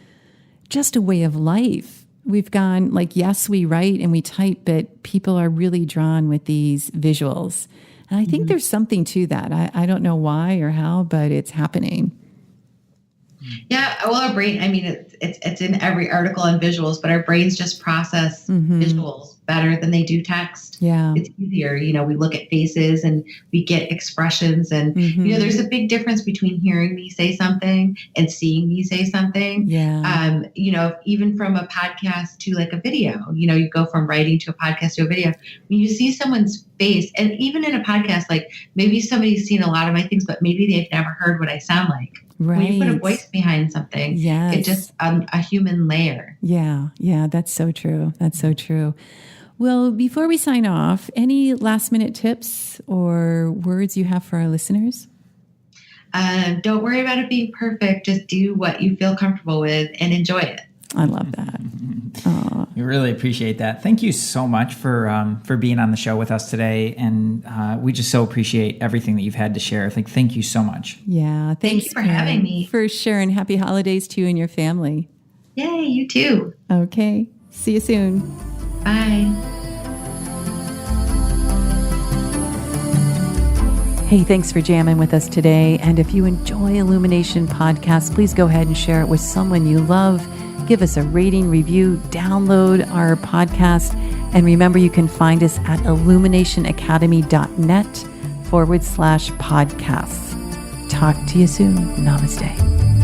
just a way of life. We've gone like, yes, we write and we type, but people are really drawn with these visuals. And I think there's something to that. I don't know why or how, but it's happening. Yeah, well, our brain, I mean, it's in every article on visuals, but our brains just process visuals better than they do text. Yeah. It's easier. We look at faces and we get expressions and, there's a big difference between hearing me say something and seeing me say something. Yeah. Even from a podcast to like a video, you go from writing to a podcast to a video. When you see someone's face, and even in a podcast, like maybe somebody's seen a lot of my things, but maybe they've never heard what I sound like. Right. When you put a voice behind something, it's just a human layer. Yeah. Yeah. That's so true. That's so true. Well, before we sign off, any last minute tips or words you have for our listeners? Don't worry about it being perfect. Just do what you feel comfortable with and enjoy it. I love that. We really appreciate that. Thank you so much for being on the show with us today. And we just so appreciate everything that you've had to share. Thank you so much. Yeah. Thank you for having me. For sure. And happy holidays to you and your family. Yay, you too. Okay. See you soon. Bye. Hey, thanks for jamming with us today. And if you enjoy Illumination Podcast, please go ahead and share it with someone you love. Give us a rating, review, download our podcast. And remember, you can find us at illuminationacademy.net/podcasts. Talk to you soon. Namaste.